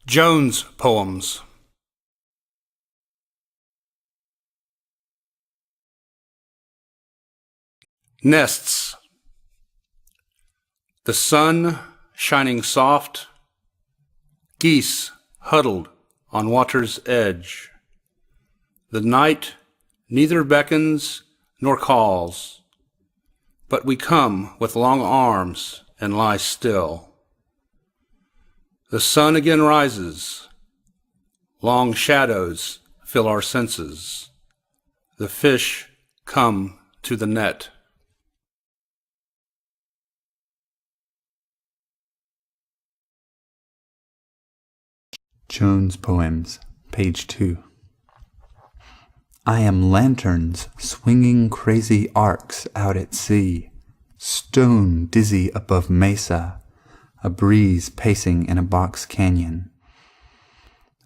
Jones Poems. Nests. The sun shining soft, geese huddled on water's edge. The night neither beckons nor calls, but we come with long arms and lie still. The sun again rises. Long shadows fill our senses. The fish come to the net. Jones Poems, page 2. I am lanterns swinging crazy arcs out at sea, stone dizzy above mesa, a breeze pacing in a box canyon.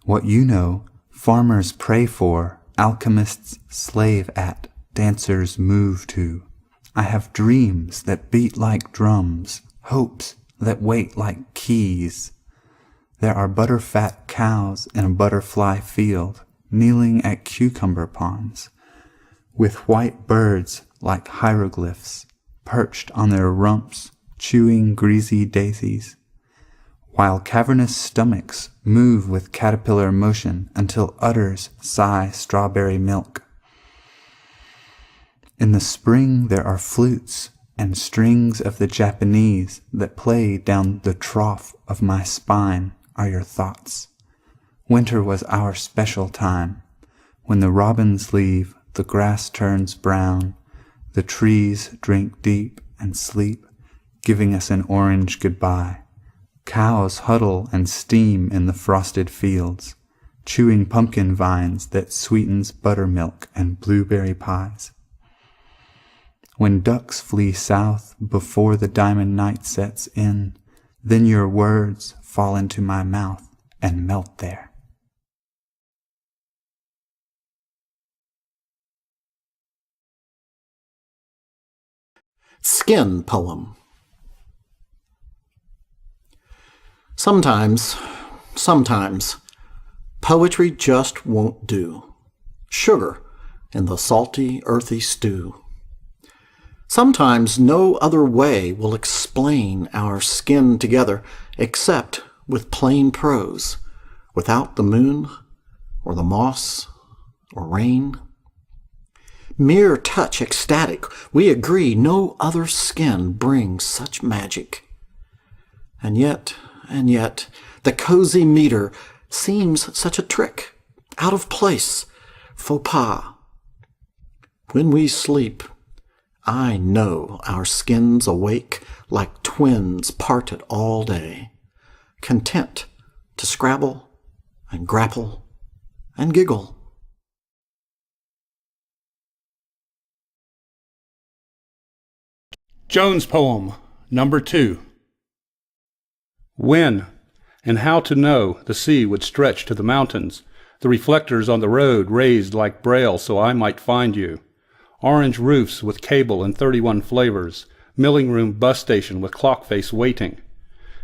What you know, farmers pray for, alchemists slave at, dancers move to. I have dreams that beat like drums, hopes that wait like keys. There are butterfat cows in a butterfly field, kneeling at cucumber ponds, with white birds like hieroglyphs, perched on their rumps, chewing greasy daisies, while cavernous stomachs move with caterpillar motion until udders sigh strawberry milk. In the spring there are flutes and strings of the Japanese that play down the trough of my spine are your thoughts. Winter was our special time. When the robins leave, the grass turns brown, the trees drink deep and sleep, giving us an orange goodbye. Cows huddle and steam in the frosted fields, chewing pumpkin vines that sweetens buttermilk and blueberry pies. When ducks flee south before the diamond night sets in, then your words fall into my mouth and melt there. Skin Poem. Sometimes, poetry just won't do. Sugar in the salty, earthy stew. Sometimes no other way will explain our skin together except with plain prose, without the moon or the moss or rain. Mere touch ecstatic, we agree no other skin brings such magic. And yet, the cozy meter seems such a trick, out of place, faux pas. When we sleep, I know our skins awake like twins parted all day, content to scrabble and grapple and giggle. Jones Poem, number 2. When and how to know the sea would stretch to the mountains, the reflectors on the road raised like braille so I might find you. Orange roofs with cable in 31 flavors, milling room bus station with clock face waiting.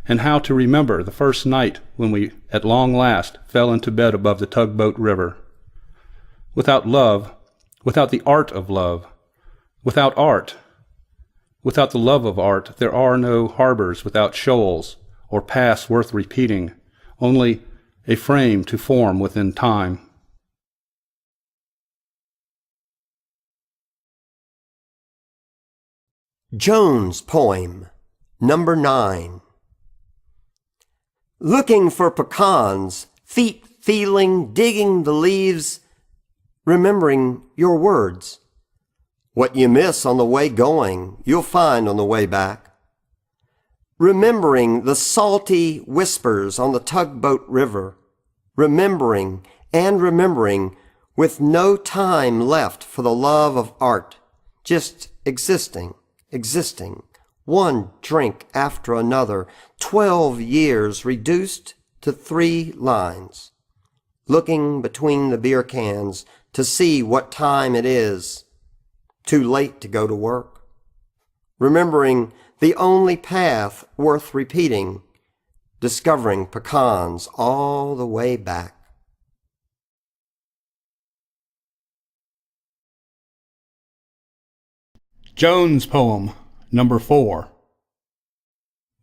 And how to remember the first night when we, at long last, fell into bed above the tugboat river. Without love, without the art of love, without art, without the love of art, there are no harbors without shoals, or paths worth repeating, only a frame to form within time. Jones Poem, number 9. Looking for pecans, feet feeling, digging the leaves, remembering your words. What you miss on the way going, you'll find on the way back. Remembering the salty whispers on the tugboat river, remembering with no time left for the love of art, just existing, one drink after another, 12 years reduced to 3 lines, looking between the beer cans to see what time it is, too late to go to work, remembering the only path worth repeating discovering pecans all the way back. Jones poem, number 4.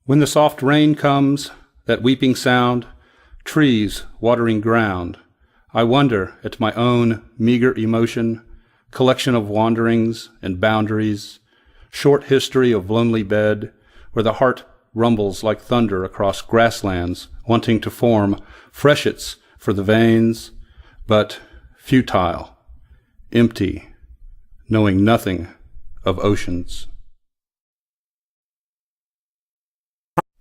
When the soft rain comes, that weeping sound, trees watering ground, I wonder at my own meager emotion, collection of wanderings and boundaries, short history of lonely bed, where the heart rumbles like thunder across grasslands, wanting to form freshets for the veins, but futile, empty, knowing nothing of oceans.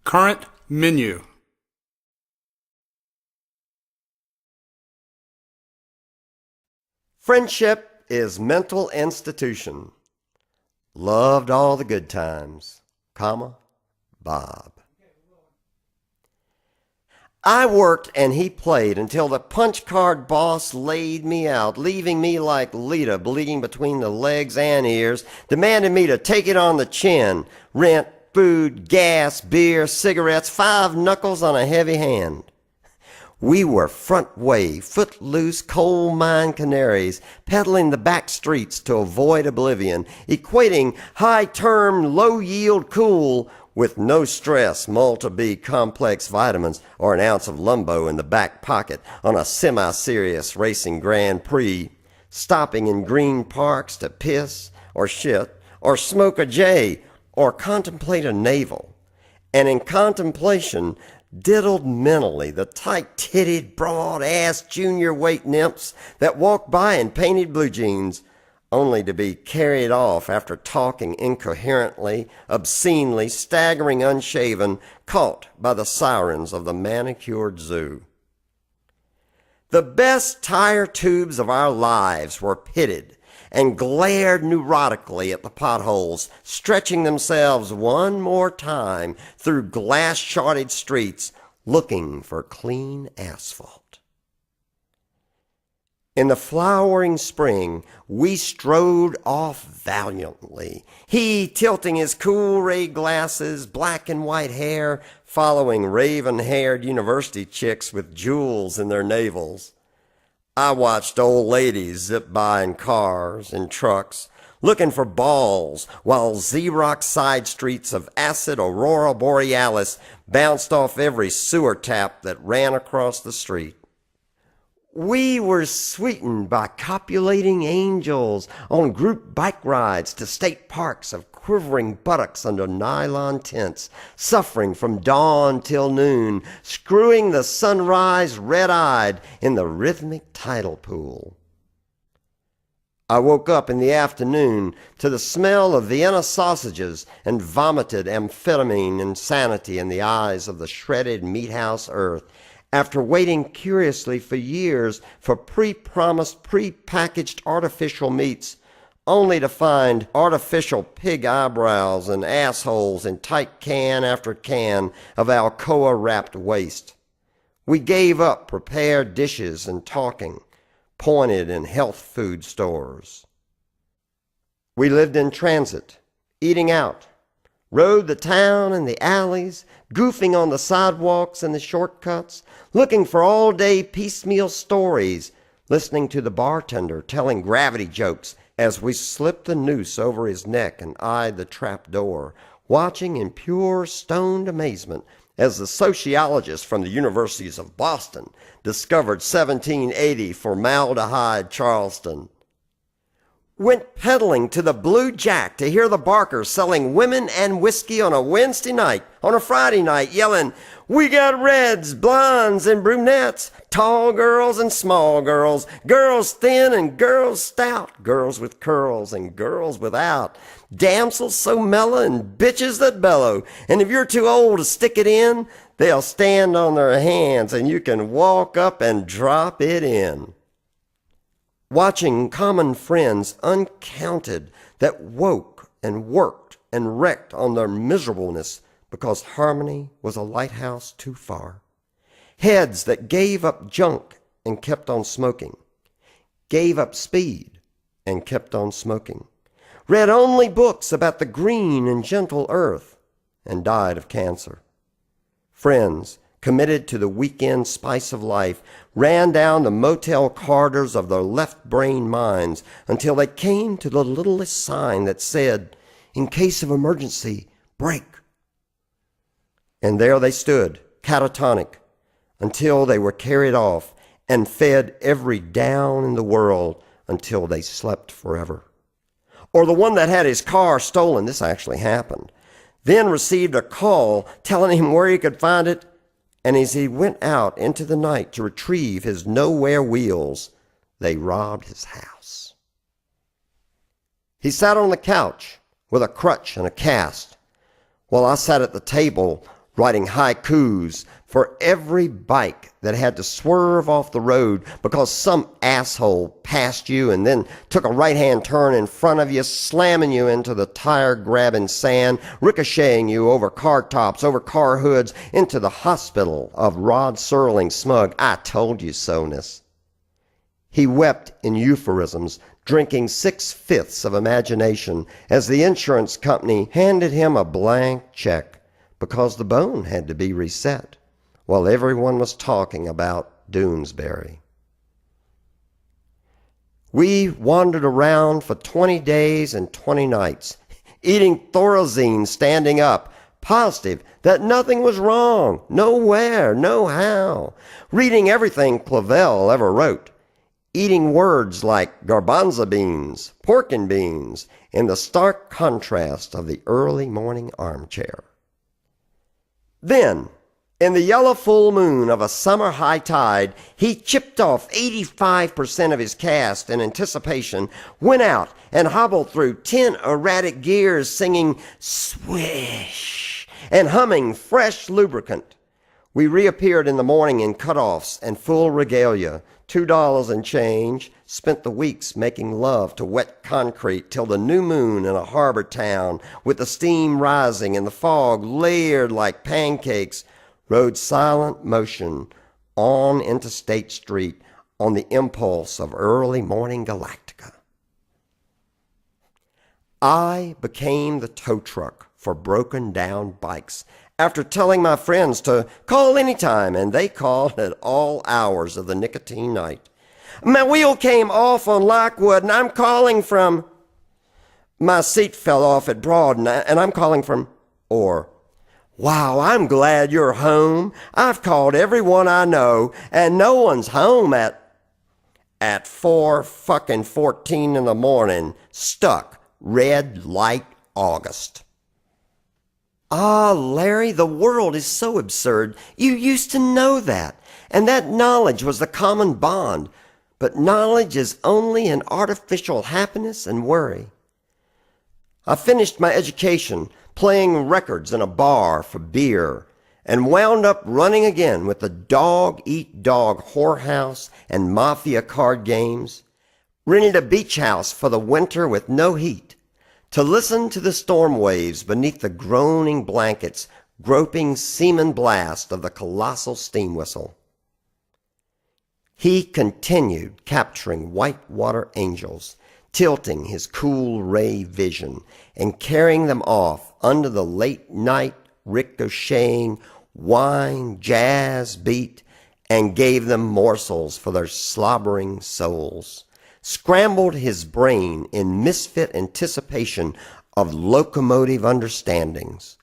Current menu. Friendship is mental institution. Loved all the good times, comma, Bob. I worked and he played until the punch card boss laid me out, leaving me like Lita bleeding between the legs and ears, demanding me to take it on the chin. Rent, food, gas, beer, cigarettes, 5 knuckles on a heavy hand. We were front way, footloose coal mine canaries, peddling the back streets to avoid oblivion, equating high-term, low-yield cool with no stress, Malta-B complex vitamins, or an ounce of lumbo in the back pocket on a semi-serious racing Grand Prix, stopping in green parks to piss or shit or smoke a J or contemplate a navel. And in contemplation, diddled mentally the tight-titted, broad-ass junior weight nymphs that walked by in painted blue jeans, only to be carried off after talking incoherently, obscenely, staggering unshaven, caught by the sirens of the manicured zoo. The best tire tubes of our lives were pitted and glared neurotically at the potholes, stretching themselves one more time through glass-sharded streets, looking for clean asphalt. In the flowering spring, we strode off valiantly, he tilting his cool-ray glasses, black and white hair, following raven-haired university chicks with jewels in their navels. I watched old ladies zip by in cars and trucks, looking for balls, while Xerox side streets of acid aurora borealis bounced off every sewer tap that ran across the street. We were sweetened by copulating angels on group bike rides to state parks of quivering buttocks under nylon tents, suffering from dawn till noon, screwing the sunrise red-eyed in the rhythmic tidal pool. I woke up in the afternoon to the smell of Vienna sausages and vomited amphetamine insanity in the eyes of the shredded meat-house earth, after waiting curiously for years for pre-promised, pre-packaged artificial meats, only to find artificial pig eyebrows and assholes in tight can after can of Alcoa-wrapped waste. We gave up prepared dishes and talking, pointed in health food stores. We lived in transit, eating out, rode the town and the alleys, goofing on the sidewalks and the shortcuts, looking for all-day piecemeal stories, listening to the bartender telling gravity jokes as we slipped the noose over his neck and eyed the trap door, watching in pure stoned amazement as the sociologists from the universities of Boston discovered 1780 formaldehyde Charleston. Went peddling to the Blue Jack to hear the Barkers selling women and whiskey on a Wednesday night, on a Friday night, yelling, "We got reds, blondes, and brunettes, tall girls and small girls, girls thin and girls stout, girls with curls and girls without, damsels so mellow and bitches that bellow, and if you're too old to stick it in, they'll stand on their hands and you can walk up and drop it in." Watching common friends uncounted that woke and worked and wrecked on their miserableness because harmony was a lighthouse too far. Heads that gave up junk and kept on smoking, gave up speed and kept on smoking, read only books about the green and gentle earth and died of cancer. Friends committed to the weekend spice of life, ran down the motel corridors of their left-brain minds until they came to the littlest sign that said, "In case of emergency, break." And there they stood, catatonic, until they were carried off and fed every down in the world until they slept forever. Or the one that had his car stolen, this actually happened, then received a call telling him where he could find it, and as he went out into the night to retrieve his nowhere wheels, they robbed his house. He sat on the couch with a crutch and a cast, while I sat at the table writing haikus for every bike that had to swerve off the road because some asshole passed you and then took a right-hand turn in front of you, slamming you into the tire-grabbing sand, ricocheting you over car tops, over car hoods, into the hospital of Rod Serling's smug "I told you so-ness." He wept in euphorisms, drinking 6/5 of imagination as the insurance company handed him a blank check because the bone had to be reset, while everyone was talking about Doonesbury. We wandered around for 20 days and 20 nights, eating Thorazine standing up, positive that nothing was wrong, nowhere, no how, reading everything Clavel ever wrote, eating words like garbanzo beans, pork and beans, in the stark contrast of the early morning armchair. Then, in the yellow full moon of a summer high tide, he chipped off 85% of his cast in anticipation, went out and hobbled through 10 erratic gears singing "Swish" and humming fresh lubricant. We reappeared in the morning in cutoffs and full regalia, $2 and change, spent the weeks making love to wet concrete till the new moon in a harbor town, with the steam rising and the fog layered like pancakes, rode silent motion on into State Street on the impulse of early morning Galactica. I became the tow truck for broken down bikes after telling my friends to call anytime, and they called at all hours of the nicotine night. "My wheel came off on Lockwood, and I'm calling from..." "My seat fell off at Broad, and I'm calling from..." Or, "Wow, I'm glad you're home. I've called everyone I know, and no one's home at 4:14 in the morning, stuck, red light August." Ah, Larry, the world is so absurd. You used to know that, and that knowledge was the common bond. But knowledge is only an artificial happiness and worry. I finished my education playing records in a bar for beer, and wound up running again with the dog-eat-dog whorehouse and mafia card games, rented a beach house for the winter with no heat, to listen to the storm waves beneath the groaning blankets, groping seaman blast of the colossal steam whistle. He continued capturing whitewater angels, tilting his cool ray vision and carrying them off under the late night ricocheting wine jazz beat, and gave them morsels for their slobbering souls, scrambled his brain in misfit anticipation of locomotive understandings,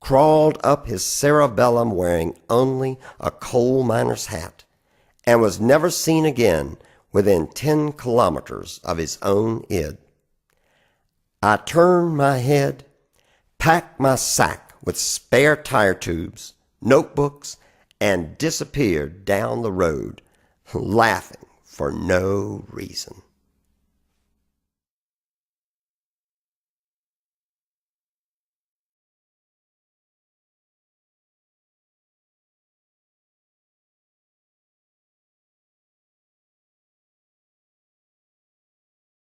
crawled up his cerebellum wearing only a coal miner's hat, and was never seen again within 10 kilometers of his own id. I turned my head, packed my sack with spare tire tubes, notebooks, and disappeared down the road, laughing for no reason.